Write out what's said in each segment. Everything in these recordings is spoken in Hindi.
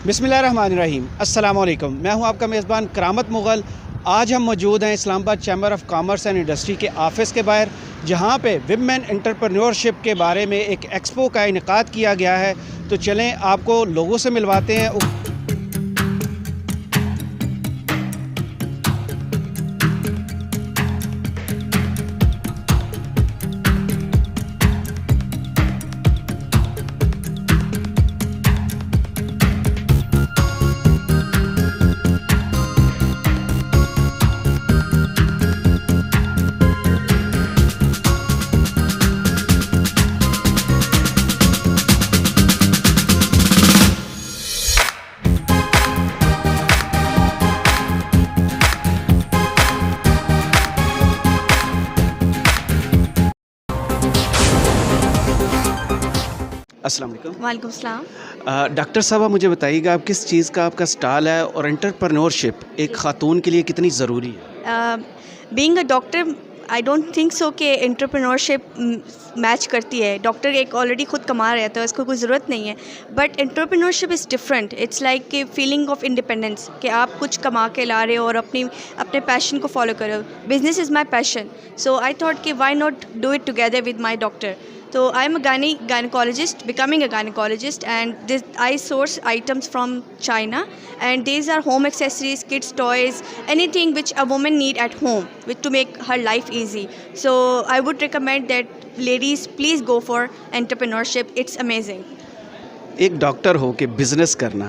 बिस्मिल्लाहिर्रहमानिर्रहीम, अस्सलामुअलैकुम। मैं हूं आपका मेज़बान करामत मुग़ल। आज हम मौजूद हैं Islamabad chamber of commerce and industry के ऑफ़िस के बाहर, जहां पे विमेन एंटरप्रेन्योरशिप के बारे में एक एक्सपो का इनेकाद किया गया है। तो चलें आपको लोगों से मिलवाते हैं। अस्सलाम वालेकुम। वालेकुम सलाम। डॉक्टर साहब, आप मुझे बताइएगा आप किस चीज़ का आपका स्टॉल है और एंटरप्रेन्योरशिप एक ख़ातून के लिए कितनी ज़रूरी है? Being a doctor I don't think so कि एंटरप्रेन्योरशिप मैच करती है। डॉक्टर एक ऑलरेडी खुद कमा रहा है तो इसको कोई ज़रूरत नहीं है। But entrepreneurship is different. It's like कि फीलिंग ऑफ इंडिपेंडेंस कि आप कुछ कमा के ला रहे हो और अपने पैशन को फॉलो कर रहे हो। Business is my passion, so I thought कि why not do it together with my doctor. So I'm a gynecologist, becoming a gynecologist, and I source items from China, and these are home accessories, kids toys, anything which a woman need at home to make her life easy. So I would recommend that ladies please go for entrepreneurship. It's amazing. एक डॉक्टर हो के बिज़नेस करना,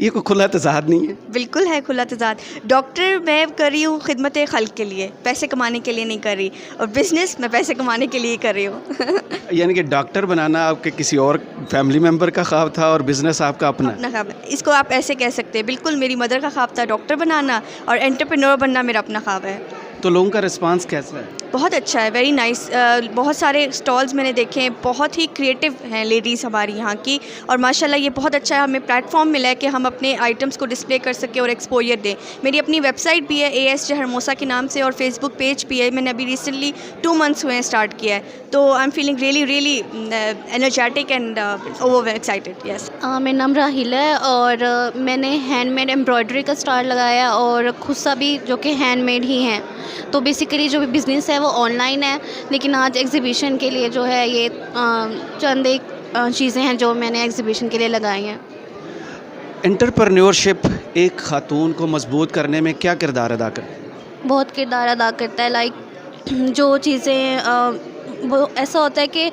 ये कोई खुला तज़ाद नहीं है? बिल्कुल है खुला तज़ाद। डॉक्टर मैं कर रही हूँ खिदमत खल्क़ के लिए, पैसे कमाने के लिए नहीं कर रही, और बिज़नेस मैं पैसे कमाने के लिए कर रही हूँ। यानी कि डॉक्टर बनाना आपके किसी और फैमिली मेम्बर का ख्वाब था और बिज़नेस आपका अपना ख्वाब है। इसको आप ऐसे कह सकते हैं। बिल्कुल मेरी मदर का ख्वाब था डॉक्टर बनाना, और एंटरप्रेन्योर बनना मेरा अपना ख्वाब है। तो लोगों का रिस्पांस कैसा है? बहुत अच्छा है, वेरी नाइस। बहुत सारे स्टॉल्स मैंने देखे हैं, बहुत ही क्रिएटिव हैं लेडीज़ हमारी यहाँ की, और माशाल्लाह ये बहुत अच्छा है। हमें प्लेटफॉर्म मिला है कि हम अपने आइटम्स को डिस्प्ले कर सकें और एक्सपोजर दें। मेरी अपनी वेबसाइट भी है ASJ हरमोसा के नाम से, और फेसबुक पेज भी है। मैंने अभी रिसेंटली 2 मंथ्स हुए हैं स्टार्ट किया है, तो I am feeling really energetic and over excited. Yes, मेरा नाम राहिल है और मैंने हैंडमेड एम्ब्रॉयडरी का स्टॉल लगाया और खुस्सा भी जो कि हैंडमेड ही हैं। तो बेसिकली जो भी बिज़नेस है वो ऑनलाइन है, लेकिन आज एग्ज़िबिशन के लिए जो है ये चंद एक चीज़ें हैं जो मैंने एग्ज़िबिशन के लिए लगाई हैं। एंटरप्रेन्योरशिप एक ख़ातून को मजबूत करने में क्या किरदार अदा करता है? बहुत किरदार अदा करता है। लाइक जो चीज़ें वो ऐसा होता है कि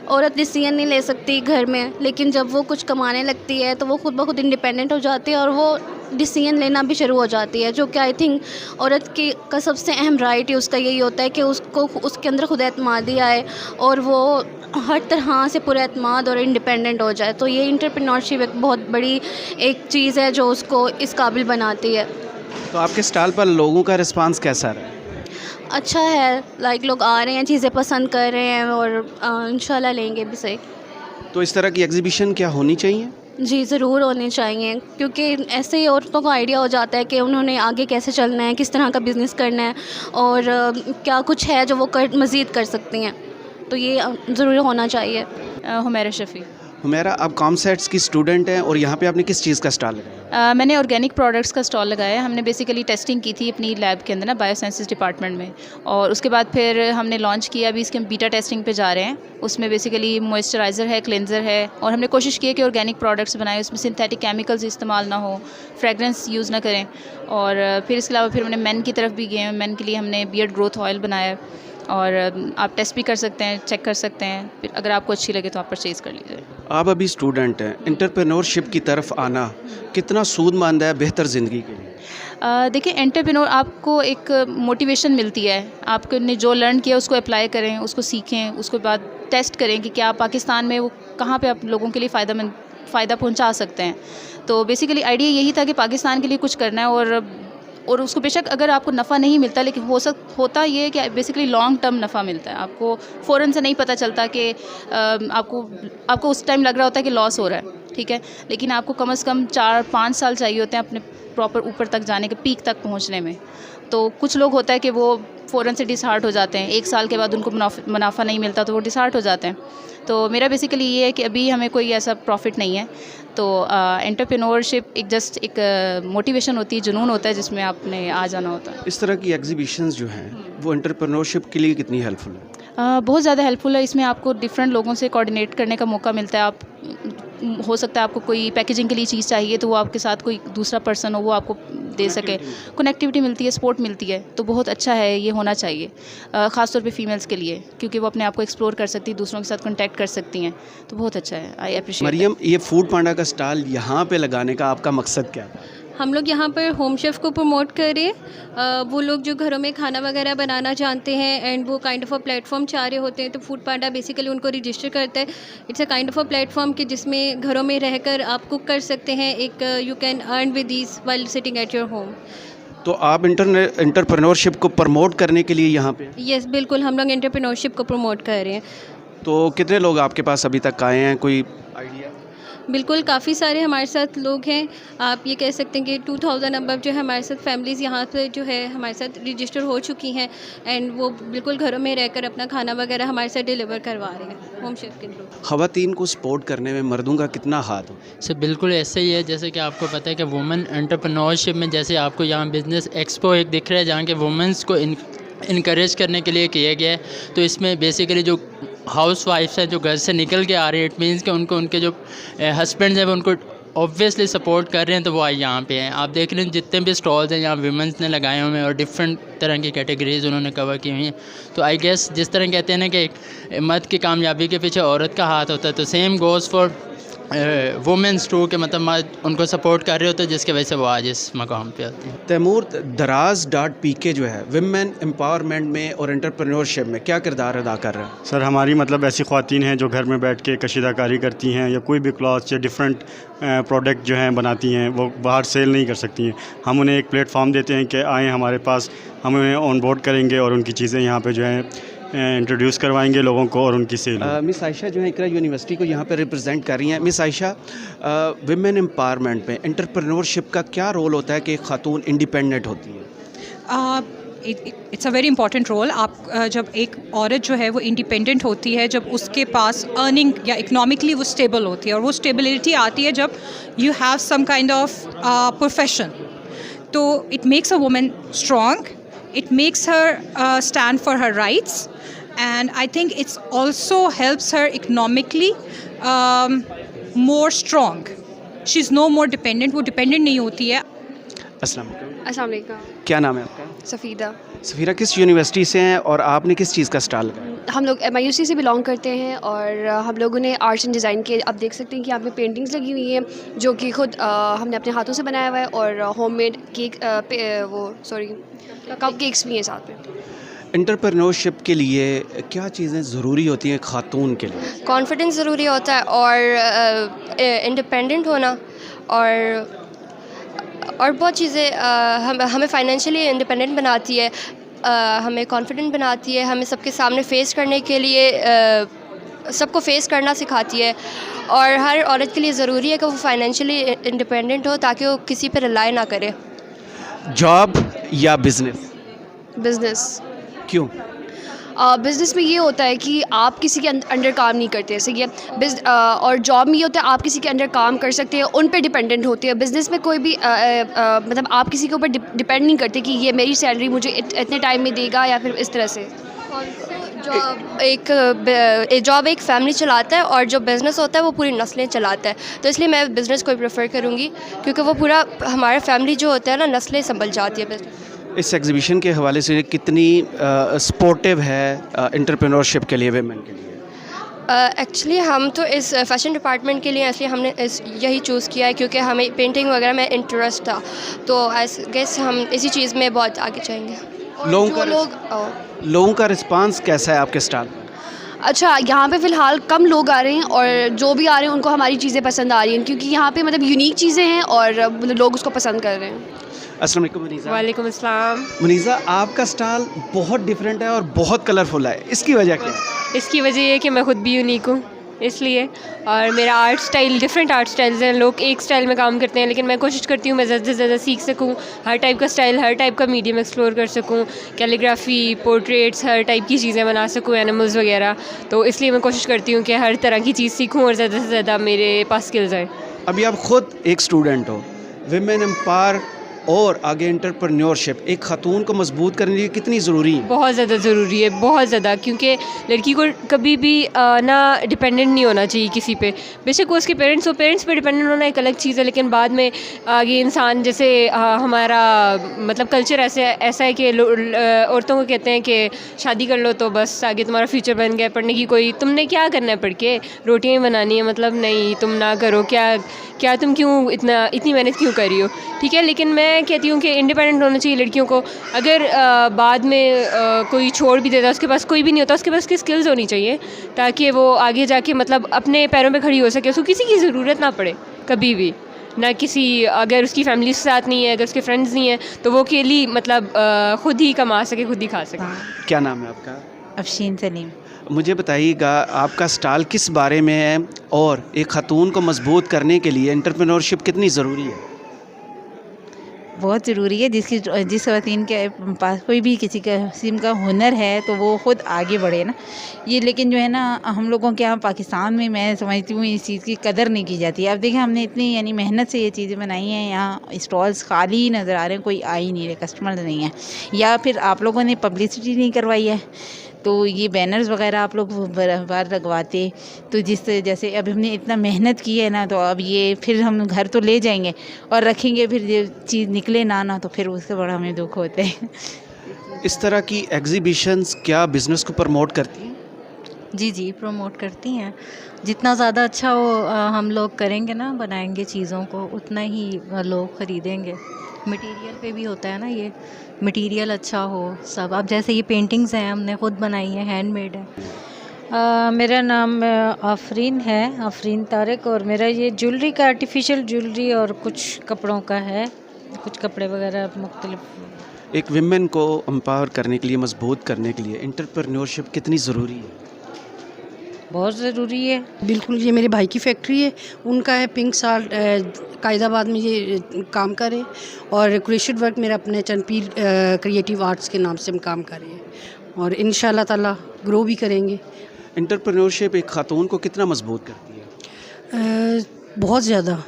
औरत डिसीजन नहीं ले सकती घर में, लेकिन जब वो कुछ कमाने लगती है तो वो खुद ब खुद इंडिपेंडेंट हो जाती है और वो डिसीजन लेना भी शुरू हो जाती है, जो कि आई थिंक औरत की का सबसे अहम राइट है उसका यही होता है कि उसको उसके अंदर खुद एतमादी आए और वो हर तरह से पूरा एतमाद और इंडिपेंडेंट हो जाए। तो ये एंटरप्रेन्योरशिप एक बहुत बड़ी एक चीज़ है जो उसको इस काबिल बनाती है। तो आपके स्टॉल पर लोगों का रिस्पांस कैसा रहा? अच्छा है, लाइक लोग आ रहे हैं, चीज़ें पसंद कर रहे हैं और इंशाल्लाह लेंगे भी सही। तो इस तरह की एग्जीबिशन क्या होनी चाहिए? जी ज़रूर होने चाहिए, क्योंकि ऐसे ही औरतों को आइडिया हो जाता है कि उन्होंने आगे कैसे चलना है, किस तरह का बिज़नेस करना है और क्या कुछ है जो वो मज़ीद कर सकती हैं। तो ये ज़रूर होना चाहिए। हुमैरा शफ़ी। हुमैरा, आप कॉमसेट्स की स्टूडेंट हैं और यहाँ पे आपने किस चीज़ का स्टॉल लगाया? मैंने ऑर्गेनिक प्रोडक्ट्स का स्टॉल लगाया है। हमने बेसिकली टेस्टिंग की थी अपनी लैब के अंदर ना, बायोसाइंसेस डिपार्टमेंट में, और उसके बाद फिर हमने लॉन्च किया। अभी इसके हम बीटा टेस्टिंग पे जा रहे हैं। उसमें बेसिकली मॉइस्चराइज़र है, क्लेंजर है, और हमने कोशिश की है कि ऑर्गेनिक प्रोडक्ट्स बनाएं, उसमें सिंथेटिक केमिकल्स इस्तेमाल ना हो, फ्रेगरेंस यूज़ ना करें। और फिर इसके अलावा फिर हमने मेन की तरफ भी गए हैं। मेन के लिए हमने बियर्ड ग्रोथ ऑयल बनाया है, और आप टेस्ट भी कर सकते हैं, चेक कर सकते हैं, फिर अगर आपको अच्छी लगे तो आप परचेज़ कर लीजिए। आप अभी स्टूडेंट हैं, एंटरप्रेन्योरशिप की तरफ आना कितना सूदमंद है बेहतर ज़िंदगी के लिए? देखिए, एंटरप्रेन्योर आपको एक मोटिवेशन मिलती है। आपने जो लर्न किया उसको अप्लाई करें, उसको सीखें, उसके बाद टेस्ट करें कि क्या पाकिस्तान में वो कहाँ पे आप लोगों के लिए फ़ायदा पहुँचा सकते हैं। तो बेसिकली आइडिया यही था कि पाकिस्तान के लिए कुछ करना है, और उसको बेशक अगर आपको नफ़ा नहीं मिलता, लेकिन होता ये है कि बेसिकली लॉन्ग टर्म नफ़ा मिलता है। आपको फ़ौरन से नहीं पता चलता कि आपको उस टाइम लग रहा होता है कि लॉस हो रहा है, ठीक है, लेकिन आपको कम से कम 4-5 साल चाहिए होते हैं अपने प्रॉपर ऊपर तक जाने के पीक तक पहुँचने में। तो कुछ लोग होता है कि वो फ़ौरन से डिसहार्ट हो जाते हैं, 1 साल के बाद उनको मुनाफा नहीं मिलता तो वो डिसहार्ट हो जाते हैं। तो मेरा बेसिकली ये है कि अभी हमें कोई ऐसा प्रॉफिट नहीं है। तो एंटरप्रेन्योरशिप एक मोटिवेशन होती है, जुनून होता है जिसमें आपने आ जाना होता है। इस तरह की एग्जीबिशंस जो हैं वो एंटरप्रेन्योरशिप के लिए कितनी हेल्पफुल है? बहुत ज़्यादा हेल्पफुल है। इसमें आपको डिफरेंट लोगों से कोऑर्डिनेट करने का मौका मिलता है। आप हो सकता है आपको कोई पैकेजिंग के लिए चीज़ चाहिए तो वो आपके साथ कोई दूसरा पर्सन हो वो आपको दे सके, कनेक्टिविटी मिलती है, सपोर्ट मिलती है। तो बहुत अच्छा है, ये होना चाहिए ख़ासतौर पे फीमेल्स के लिए, क्योंकि वो अपने आप को एक्सप्लोर कर सकती हैं, दूसरों के साथ कॉन्टैक्ट कर सकती हैं। तो बहुत अच्छा है, आई अप्रिशिएट। मरियम, ये फूड पांडा का स्टॉल यहाँ पे लगाने का आपका मकसद क्या है? हम लोग यहाँ पर होम शेफ़ को प्रमोट करें। वो लोग जो घरों में खाना वगैरह बनाना जानते हैं एंड वो काइंड ऑफ अ प्लेटफॉर्म चाह रहे होते हैं, तो फूड पांडा बेसिकली उनको रजिस्टर करता है। It's a kind of a platform कि जिसमें घरों में रहकर आप कुक कर सकते हैं। एक you can earn with these while sitting at your home. तो आप एंटरप्रेन्योरशिप को प्रमोट करने के लिए यहाँ पे? यस, बिल्कुल, हम लोग एंटरप्रेन्योरशिप को प्रमोट कर रहे हैं। तो कितने लोग आपके पास अभी तक आए हैं, कोई आइडिया? बिल्कुल, काफ़ी सारे हमारे साथ लोग हैं। आप ये कह सकते हैं कि 2000 अबव जो है हमारे साथ फैमिलीज़ यहाँ पे जो है हमारे साथ रजिस्टर हो चुकी हैं एंड वो बिल्कुल घरों में रहकर अपना खाना वगैरह हमारे साथ डिलीवर करवा रहे हैं होम शेफ के थ्रू। ख़वातीन को सपोर्ट करने में मर्दों का कितना हाथ हो? सर बिल्कुल ऐसे ही है, जैसे कि आपको पता है कि वुमेन एंटरप्रेन्योरशिप में जैसे आपको यहाँ बिज़नेस एक्सपो एक दिख रहा है जहाँ के वुमेंस को इनकरेज करने के लिए किया गया है। तो इसमें बेसिकली जो हाउस वाइफ्स हैं जो घर से निकल के आ रहे हैं, इट मीन्स कि उनको उनके जो हस्बैंड्स हैं वो उनको ऑब्वियसली सपोर्ट कर रहे हैं, तो वो आज यहाँ पे हैं। आप देख रहे हैं जितने भी स्टॉल्स हैं यहाँ वुमेंस ने लगाए हुए हैं और डिफरेंट तरह की कैटेगरीज उन्होंने कवर की हुई हैं। तो आई गेस जिस तरह कहते हैं ना कि एक मर्द की कामयाबी के पीछे औरत का हाथ होता है, तो same goes for womens too के मतलब मर्द उनको सपोर्ट कर रहे होते हैं, जिसकी वजह से वो आज इस मकाम पे आती हैं। तैमूर, दराज.pk जो है विमेन एम्पावरमेंट में और एंटरप्रेन्योरशिप में क्या किरदार अदा कर रहा है? सर हमारी मतलब ऐसी ख़वातीन हैं जो घर में बैठ के कशीदाकारी करती हैं या कोई भी क्लॉथ या डिफरेंट प्रोडक्ट जो हैं बनाती हैं, वो बाहर सेल नहीं कर सकती हैं। हम उन्हें एक प्लेटफॉर्म देते हैं कि आएँ हमारे पास, हम उन्हें ऑन बोर्ड करेंगे और उनकी चीज़ें यहाँ पे जो है इंट्रोड्यूस करवाएंगे लोगों को और उनकी सेल। मिस आयशा जो है इकरा यूनिवर्सिटी को यहाँ पे रिप्रेजेंट कर रही हैं। मिस आयशा, विमेन एम्पावरमेंट में एंटरप्रेन्योरशिप का क्या रोल होता है कि एक खातून इंडिपेंडेंट होती है? It's a very important role. आप जब एक औरत जो है वो इंडिपेंडेंट होती है, जब उसके पास अर्निंग या इकोनॉमिकली वो स्टेबल होती है, और वो स्टेबिलिटी आती है जब you have some kind of profession, तो it makes a woman strong, it makes her stand for her rights, and I think it's also helps her economically more strong. She's no more dependent, वो dependent नहीं होती है। अस्सलाम वालेकुम। अस्सलाम वालेकुम। क्या नाम है आपका? सफ़ीदा। सफ़ीरा, किस यूनिवर्सिटी से हैं और आपने किस चीज़ का स्टॉल लगाया? हम लोग MIUC से बिलोंग करते हैं और हम लोगों ने आर्ट्स एंड डिज़ाइन के, आप देख सकते हैं कि यहाँ पे पेंटिंग्स लगी हुई हैं जो कि खुद हमने अपने हाथों से बनाया हुआ है, और होममेड केक कप केक्स भी हैं साथ में। एंटरप्रेन्योरशिप के लिए क्या चीज़ें ज़रूरी होती हैं खातून के लिए? कॉन्फिडेंस ज़रूरी होता है और इंडिपेंडेंट होना, और बहुत चीज़ें हमें फाइनेंशियली इंडिपेंडेंट बनाती है, हमें कॉन्फिडेंट बनाती है, हमें सबके सामने फ़ेस करने के लिए सबको फ़ेस करना सिखाती है। और हर औरत के लिए ज़रूरी है कि वो फाइनेंशियली इंडिपेंडेंट हो ताकि वो किसी पर रिलाई ना करे। जॉब या बिज़नेस? बिज़नेस। क्यों? बिज़नेस में ये होता है कि आप किसी के अंडर काम नहीं करते, जैसे ये और जॉब में ये होता है आप किसी के अंडर काम कर सकते हैं, उन पे डिपेंडेंट होते हैं। बिज़नेस में कोई भी मतलब आप किसी के ऊपर डिपेंड नहीं करते कि ये मेरी सैलरी मुझे इतने टाइम में देगा या फिर इस तरह से। जॉब एक फैमिली चलाता है और जो बिज़नेस होता है वो पूरी नस्लें चलाता है, तो इसलिए मैं बिज़नेस को प्रेफर करूँगी क्योंकि वो पूरा हमारा फैमिली जो होता है ना, नस्लें संभल जाती है बिज़नेस। इस एग्जीबिशन के हवाले से कितनी सपोर्टिव है एंटरप्रेन्योरशिप के लिए, वेमेन के लिए? एक्चुअली हम तो इस फैशन डिपार्टमेंट के लिए इसलिए हमने यही चूज़ किया है क्योंकि हमें पेंटिंग वगैरह में इंटरेस्ट था, तो आई गेस हम इसी चीज़ में बहुत आगे जाएंगे। लोगों का रिस्पांस कैसा है आपके स्टॉल? अच्छा, यहाँ पे फ़िलहाल कम लोग आ रहे हैं और जो भी आ रहे हैं उनको हमारी चीज़ें पसंद आ रही हैं, क्योंकि यहाँ पे मतलब यूनिक चीज़ें हैं और मतलब लोग उसको पसंद कर रहे हैं। अस्सलाम वालेकुम मुनीज़ा। वालेकुम अस्सलाम। मुनीज़ा, आपका स्टॉल बहुत डिफरेंट है और बहुत कलरफुल है, इसकी वजह क्या है? इसकी वजह ये है कि मैं खुद भी यूनिक हूँ। इसलिए। और मेरा art style different art styles हैं, लोग एक स्टाइल में काम करते हैं, लेकिन मैं कोशिश करती हूँ मैं ज़्यादा से ज़्यादा सीख सकूँ, हर टाइप का स्टाइल, हर टाइप का मीडियम एक्सप्लोर कर सकूँ, कैलीग्राफी, पोर्ट्रेट्स, हर टाइप की चीज़ें बना सकूँ, एनिमल्स वगैरह। तो इसलिए मैं कोशिश करती हूँ कि हर तरह की चीज़ सीखूँ और ज़्यादा से ज़्यादा मेरे पास स्किल्स आए। अभी आप ख़ुद एक स्टूडेंट हो, विमेन एम्पावर और आगे एंटरप्रेन्योरशिप एक ख़ातून को मजबूत करने के लिए कितनी ज़रूरी है? बहुत ज़्यादा ज़रूरी है, बहुत ज़्यादा, क्योंकि लड़की को कभी भी ना डिपेंडेंट नहीं होना चाहिए किसी पे। बेशक वो उसके पेरेंट्स हो, पेरेंट्स पे डिपेंडेंट होना एक अलग चीज़ है, लेकिन बाद में आगे इंसान जैसे हमारा मतलब कल्चर ऐसा है कि औरतों को कहते हैं कि शादी कर लो तो बस आगे तुम्हारा फ्यूचर बन गया, पढ़ने की कोई तुमने क्या करना है पढ़ के, रोटियाँ बनानी है, मतलब नहीं तुम ना करो, क्या तुम क्यों इतनी मेहनत क्यों कर रही हो, ठीक है। लेकिन मैं कहती हूँ कि इंडिपेंडेंट होना चाहिए लड़कियों को। अगर बाद में कोई छोड़ भी देता, उसके पास कोई भी नहीं होता, उसके पास उसकी स्किल्स होनी चाहिए ताकि वो आगे जाके मतलब अपने पैरों पे खड़ी हो सके, उसको किसी की ज़रूरत ना पड़े कभी भी, ना किसी, अगर उसकी फैमिली साथ नहीं है, अगर उसके फ्रेंड्स नहीं है, तो वो अकेली मतलब ख़ुद ही कमा सके, खुद ही खा सके। क्या नाम है आपका? अफशीन सलीम। मुझे बताइएगा आपका स्टॉल किस बारे में है और एक ख़ातून को मजबूत करने के लिए एंटरप्रेन्योरशिप कितनी ज़रूरी है? बहुत ज़रूरी है। जिस ख़वातीन के पास कोई भी किसी किस्म का हुनर है तो वो ख़ुद आगे बढ़े ना। ये लेकिन जो है ना हम लोगों के यहाँ पाकिस्तान में मैं समझती हूँ इस चीज़ की कदर नहीं की जाती है। अब देखिए हमने इतनी यानी मेहनत से ये चीज़ें बनाई हैं, यहाँ स्टॉल्स खाली ही नज़र आ रहे हैं, कोई आ ही नहीं रहे, कस्टमर नहीं है, या फिर आप लोगों ने पब्लिसिटी नहीं करवाई है। तो ये बैनर्स वगैरह आप लोग बार लगवाते, तो जैसे अब हमने इतना मेहनत की है ना, तो अब ये फिर हम घर तो ले जाएंगे और रखेंगे, फिर ये चीज़ निकले ना तो फिर उससे बड़ा हमें दुख होता है। इस तरह की एग्जीबिशंस क्या बिज़नेस को प्रमोट करती हैं? जी प्रमोट करती हैं। जितना ज़्यादा अच्छा वो हम लोग करेंगे ना, बनाएंगे चीज़ों को, उतना ही लोग ख़रीदेंगे। मटेरियल पे भी होता है ना, ये मटेरियल अच्छा हो सब। अब जैसे ये पेंटिंग्स हैं हमने ख़ुद बनाई हैं, हैंडमेड है। मेरा नाम आफरीन है, आफरीन तारिक, और मेरा ये ज्वेलरी का आर्टिफिशियल ज्वेलरी और कुछ कपड़ों का है, कुछ कपड़े वगैरह मुख्तलिफ। एक विमेन को एम्पावर करने के लिए, मजबूत करने के लिए एंटरप्रेन्योरशिप कितनी ज़रूरी है? बहुत ज़रूरी है। बिल्कुल। ये मेरे भाई की फैक्ट्री है, उनका है पिंक साल्ट, कायदाबाद में ये काम करे, और क्रोशेट वर्क मेरा अपने चंदपीर क्रिएटिव आर्ट्स के नाम से हम काम कर रहे हैं, और इंशाल्लाह ताला ग्रो भी करेंगे। एंटरप्रेन्योरशिप एक ख़ातून को कितना मजबूत करती है? बहुत ज़्यादा,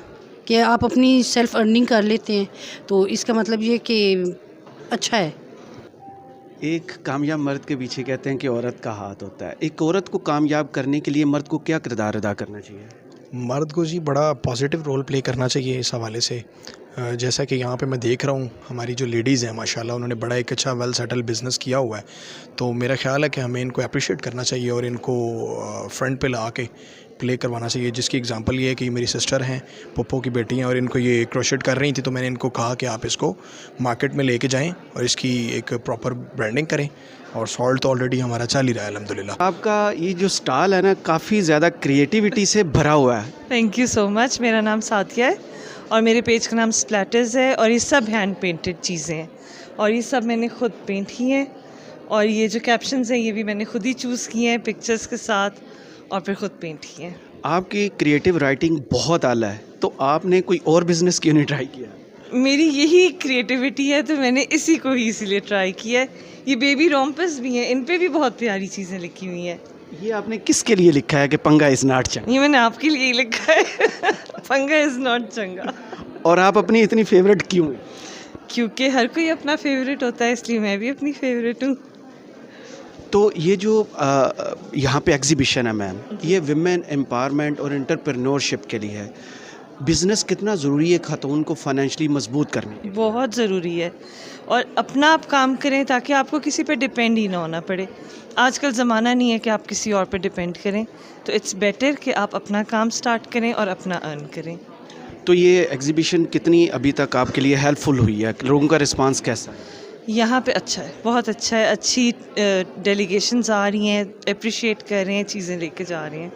कि आप अपनी सेल्फ़ अर्निंग कर लेते हैं, तो इसका मतलब ये कि अच्छा है। एक कामयाब मर्द के पीछे कहते हैं कि औरत का हाथ होता है। एक औरत को कामयाब करने के लिए मर्द को क्या किरदार अदा करना चाहिए? मर्द को जी बड़ा पॉजिटिव रोल प्ले करना चाहिए इस हवाले से। जैसा कि यहाँ पे मैं देख रहा हूँ हमारी जो लेडीज़ हैं माशाल्लाह, उन्होंने बड़ा एक अच्छा वेल सेटल बिज़नेस किया हुआ है, तो मेरा ख्याल है कि हमें इनको अप्रिशिएट करना चाहिए और इनको फ्रंट पे ला के प्ले करवाना चाहिए। जिसकी एग्जांपल ये है कि मेरी सिस्टर हैं, पप्पो की बेटी हैं, और इनको ये क्रोशेट कर रही थी, तो मैंने इनको कहा कि आप इसको मार्केट में लेके जाएं और इसकी एक प्रॉपर ब्रांडिंग करें, और सॉल्ट तो ऑलरेडी हमारा चल ही रहा है अल्हम्दुलिल्लाह। आपका ये जो स्टॉल है ना, काफ़ी ज़्यादा क्रिएटिविटी से भरा हुआ है। Thank you so much. मेरा नाम साथिया है और मेरे पेज का नाम स्प्लैटर्स है, और ये सब हैंड पेंटेड चीज़ें हैं, और ये सब मैंने खुद पेंट की हैं, और ये जो कैप्शंस हैं ये भी मैंने खुद ही चूज़ किए हैं पिक्चर्स के साथ, और फिर ख़ुद पेंट किए हैं। आपकी क्रिएटिव राइटिंग बहुत आला है, तो आपने कोई और बिज़नेस क्यों नहीं ट्राई किया? मेरी यही क्रिएटिविटी है, तो मैंने इसी को ही इसीलिए ट्राई किया है। ये बेबी रोम्पस भी हैं, इन पे भी बहुत प्यारी चीज़ें लिखी हुई हैं। ये आपने किसके लिए लिखा है कि पंगा इज़ नॉट चंगा? ये मैंने आपके लिए लिखा है पंगा इज़ नॉट चंगा। और आप अपनी इतनी फेवरेट क्यों हैं? क्योंकि हर कोई अपना फेवरेट होता है, इसलिए मैं भी अपनी फेवरेट हूँ। तो ये जो यहाँ पे एग्जीबिशन है मैम, ये विमेन एम्पावरमेंट और एंटरप्रेन्योरशिप के लिए है। बिज़नेस कितना ज़रूरी है ख़ातून को फाइनेंशियली मजबूत करने? बहुत ज़रूरी है, और अपना आप काम करें ताकि आपको किसी पे डिपेंड ही ना होना पड़े। आजकल ज़माना नहीं है कि आप किसी और पे डिपेंड करें, तो इट्स बेटर कि आप अपना काम स्टार्ट करें और अपना अर्न करें। तो ये एग्जीबिशन कितनी अभी तक आपके लिए हेल्पफुल हुई है? लोगों का रिस्पांस कैसा है? यहाँ पे अच्छा है, बहुत अच्छा है। अच्छी डेलीगेशंस आ रही हैं, अप्रिशिएट कर रहे हैं, चीज़ें लेके जा रहे हैं।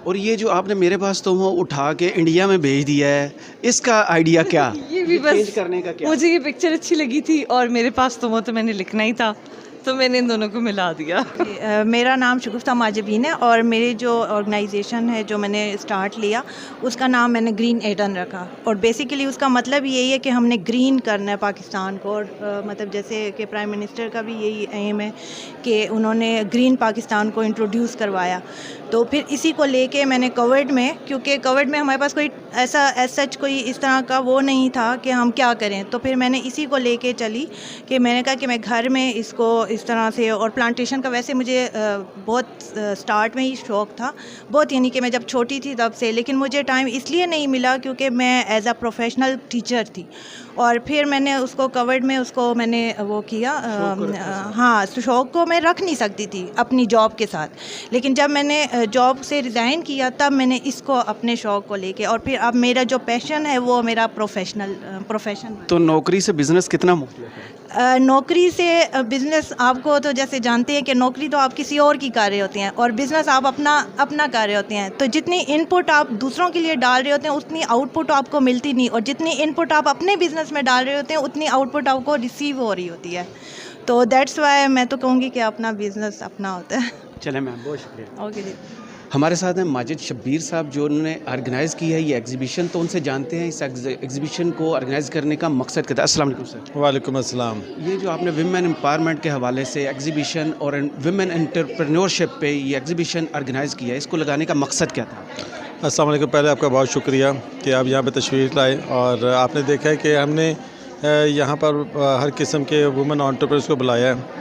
और ये जो आपने मेरे पास तो वो उठा के इंडिया में भेज दिया है, इसका आइडिया क्या? ये भी बस करने का क्या? मुझे ये पिक्चर अच्छी लगी थी और मेरे पास तो वो तो मैंने लिखना ही था, तो मैंने इन दोनों को मिला दिया। मेरा नाम शगुफ्ता माजबीन है और मेरी जो ऑर्गेनाइजेशन है जो मैंने स्टार्ट लिया उसका नाम मैंने ग्रीन एडन रखा। और बेसिकली उसका मतलब यही है कि हमने ग्रीन करना है पाकिस्तान को। और मतलब जैसे कि प्राइम मिनिस्टर का भी यही एम है कि उन्होंने ग्रीन पाकिस्तान को इंट्रोड्यूस करवाया। तो फिर इसी को लेके मैंने कोविड में, क्योंकि कोविड में हमारे पास कोई ऐसा सच कोई इस तरह का वो नहीं था कि हम क्या करें, तो फिर मैंने इसी को लेके चली कि मैंने कहा कि मैं घर में इसको इस तरह से। और प्लांटेशन का वैसे मुझे बहुत स्टार्ट में ही शौक़ था बहुत, यानी कि मैं जब छोटी थी तब से, लेकिन मुझे टाइम इसलिए नहीं मिला क्योंकि मैं एज अ प्रोफेशनल टीचर थी। और फिर मैंने उसको कोविड में उसको मैंने वो किया। हाँ, शौक़ को मैं रख नहीं सकती थी अपनी जॉब के साथ, लेकिन जब मैंने जॉब से रिज़ाइन किया तब मैंने इसको अपने शौक़ को लेके, और फिर अब मेरा जो पैशन है वो मेरा प्रोफेशन। तो नौकरी से बिज़नेस कितना मुख्तलिफ है? नौकरी से बिज़नेस, आपको तो जैसे जानते हैं कि नौकरी तो आप किसी और की कर रहे होते हैं और बिज़नेस आप अपना कर रहे होते हैं। तो जितनी इनपुट आप दूसरों के लिए डाल रहे होते हैं उतनी आउटपुट आपको मिलती नहीं, और जितनी इनपुट आप अपने बिज़नेस में डाल रहे होते हैं उतनी आउटपुट आपको रिसीव हो रही होती है। तो दैट्स वाई मैं तो कहूँगी कि अपना बिज़नेस अपना होता है। चलें मैम, बहुत शुक्रिया। ओके जी। हमारे साथ हैं माजिद शब्बीर साहब जो उन्होंने ऑर्गेनाइज़ की है ये एग्जीबिशन। तो उनसे जानते हैं इस एग्जीबिशन को ऑर्गेनाइज़ करने का मकसद क्या था। अस्सलाम वालेकुम सर। वालेकुम अस्सलाम। ये जो आपने विमेन एम्पावरमेंट के हवाले से एग्जीबिशन और विमेन एंटरप्रेन्योरशिप पे ये एग्जीबिशन ऑर्गेनाइज़ किया है, इसको लगाने का मकसद क्या था? अस्सलाम वालेकुम। पहले आपका बहुत शुक्रिया कि आप यहाँ पे तशरीफ़ लाए, और आपने देखा है कि हमने यहाँ पर हर किस्म के वुमेन एंटरप्रेन्योर्स को बुलाया है।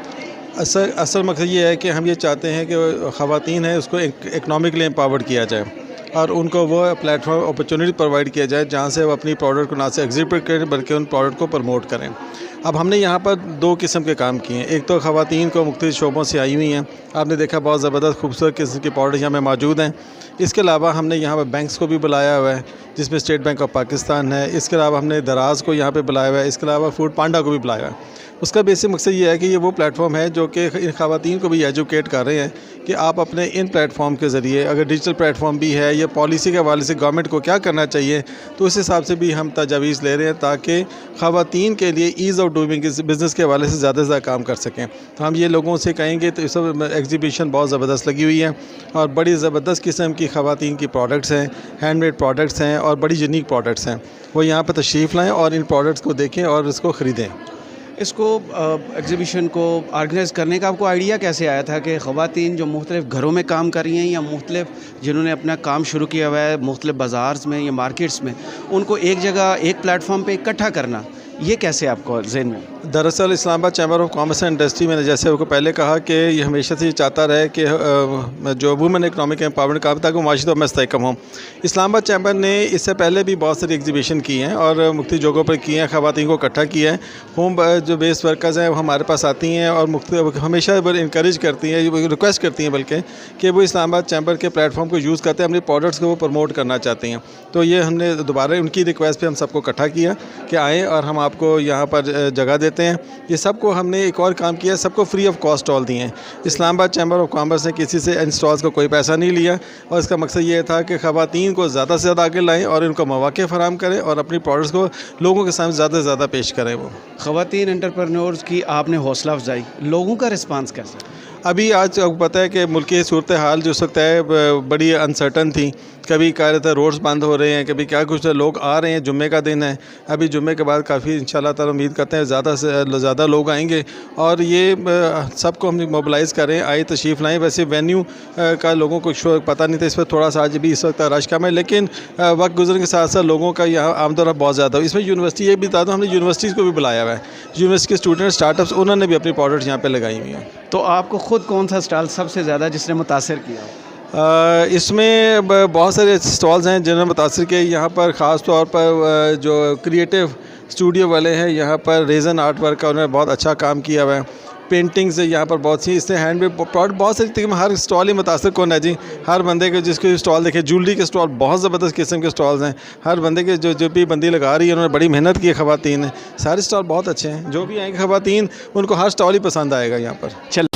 असल मकसद ये है कि हम ये चाहते हैं कि ख़वातीन है उसको इकनॉमिकली एम्पावर्ड किया जाए और उनको वो प्लेटफॉर्म अपॉर्चुनिटी प्रोवाइड किया जाए जहाँ से वो अपनी प्रोडक्ट को ना से एग्जिबिट करें बल्कि उन प्रोडक्ट को प्रमोट करें। अब हमने यहाँ पर दो किस्म के काम किए हैं। एक तो ख़वातीन को मुख्तलिफ शोबों से आई हुई हैं, आपने देखा बहुत ज़बरदस्त खूबसूरत किस्म के प्रोडक्ट यहाँ में मौजूद हैं। इसके अलावा हमने यहाँ पर बैंक्स को भी बुलाया हुआ है जिसमें स्टेट बैंक ऑफ पाकिस्तान है। इसके अलावा हमने दराज को यहाँ पर बुलाया हुआ है। इसके अलावा फूड पांडा को भी बुलाया हुआ है। उसका बेसिक मकसद ये है कि ये वो प्लेटफॉर्म है जो कि इन ख़वातीन को भी एजुकेट कर रहे हैं कि आप अपने इन प्लेटफॉर्म के ज़रिए, अगर डिजिटल प्लेटफॉर्म भी है या पॉलिसी के हवाले से गवर्नमेंट को क्या करना चाहिए, तो उस हिसाब से भी हम तजावीज़ ले रहे हैं ताकि ख़वातीन के लिए ईज़ ऑफ डूइंग बिज़नेस के हवाले से ज़्यादा से ज़्यादा काम कर सकें। तो हम ये लोगों से कहेंगे तो इस सब एग्जीबिशन बहुत ज़बरदस्त लगी हुई है और बड़ी ज़बरदस्त किस्म की ख़वातीन की प्रोडक्ट्स हैं, हैंडमेड प्रोडक्ट्स हैं और बड़ी यूनिक प्रोडक्ट्स हैं। वो यहाँ पर तशरीफ़ लाएँ और इन प्रोडक्ट्स को देखें और इसको ख़रीदें। इसको एग्ज़िबिशन को ऑर्गेनाइज़ करने का आपको आइडिया कैसे आया था कि ख़वातीन जो मुख्तलिफ़ घरों में काम कर रही हैं या मुख्तलिफ़ जिन्होंने अपना काम शुरू किया हुआ है मुख्तलिफ़ बाज़ार्स में या मार्केट्स में, उनको एक जगह एक प्लेटफॉर्म पे इकट्ठा करना, ये कैसे आपको ज़हन में? दरअसल Islamabad chamber of commerce and industry मैंने जैसे आपको पहले कहा कि ये हमेशा से चाहता रहे कि जो वुमेन इकनॉमिक एम्पावरमेंट का ताकि माशी तौर में इस्तेहकाम हो। इस्लामाबाद चैम्बर ने इससे पहले भी बहुत सारी एग्जीबिशन की हैं और मुख्तलिफ जगहों पर की हैं, ख़वातीन को इकट्ठा किया है। होम जो बेस्ड वर्कर्स हैं वो हमारे पास आती हैं और हमेशा इनक्रेज करती हैं, रिक्वेस्ट करती हैं बल्कि कि वो इस्लामाबाद चैम्बर के प्लेटफॉर्म को यूज़ करते हैं, अपने प्रोडक्ट्स को वो प्रमोट करना चाहती हैं। तो ये हमने दोबारा उनकी रिक्वेस्ट पर हम सबको इकट्ठा किया कि आएँ और हम आपको यहाँ पर जगह देते हैं। ये सबको हमने एक और काम किया, सबको फ्री ऑफ कॉस्ट स्टॉल दिए हैं। इस्लामाबाद चैम्बर ऑफ कॉमर्स ने किसी से इन स्टॉल्स का कोई पैसा नहीं लिया और इसका मकसद ये था कि ख़वातीन को ज़्यादा से ज़्यादा आगे लाएँ और इनको मौक़े फ़राहम करें और अपनी प्रोडक्ट्स को लोगों के सामने ज़्यादा से ज़्यादा पेश करें। वो ख़वातीन एंटरप्रेन्योर्स की आपने हौसला अफजाई, लोगों का रिस्पांस कैसा? अभी आज आपको पता है कि मुल्क की सूरत हाल जो वक्त है बड़ी अनसर्टन थी। कभी कह रहे थे रोड्स बंद हो रहे हैं, कभी क्या कुछ लोग आ रहे हैं। जुम्मे का दिन है, अभी जुम्मे के बाद काफ़ी इंशाल्लाह ताला उम्मीद करते हैं ज़्यादा से ज़्यादा लोग आएंगे और ये सबको हम मोबिलाइज़ करें, आए तशरीफ़ लाएँ। वैसे वेन्यू का लोगों को पता नहीं था, इस पर थोड़ा सा आज भी इस वक्त रश कम है, लेकिन वक्त गुजरने के साथ साथ लोगों का यहाँ आमदोरफ्त बहुत ज़्यादा हो। इसमें यूनिवर्सिटी ये भी बता दूँ, हमने यूनिवर्सिटीज़ को भी बुलाया हुआ है। यूनिवर्सिटी के स्टूडेंट स्टार्टअप्स उन्होंने भी अपनी प्रोडक्ट्स यहाँ पर लगाई हुई हैं। तो आपको ख़ुद कौन सा स्टॉल सबसे ज़्यादा जिसने मुतासिर किया? इसमें बहुत सारे स्टॉल्स हैं जिन्होंने मुतासिर किया। यहाँ पर ख़ास तौर पर जो क्रिएटिव स्टूडियो वाले हैं, यहाँ पर रेजन आर्ट वर्क का उन्होंने बहुत अच्छा काम किया हुआ है। पेंटिंग्स यहाँ पर बहुत सी, इससे हैंडमेड प्रोडक्ट बहुत सारी तरीके में हर स्टॉल ही मुतासिर कौन है जी। हर बंदे के जिसको स्टॉल देखे, ज्वेलरी के स्टॉल बहुत ज़बरदस्त किस्म के स्टॉल्स हैं। हर बंदे के जो भी बंदी लगा रही है उन्होंने बड़ी मेहनत की है। ख़वातीन है, सारे स्टॉल बहुत अच्छे हैं। जो भी आएंगे ख़वातीन उनको हर स्टॉल ही पसंद आएगा यहाँ पर।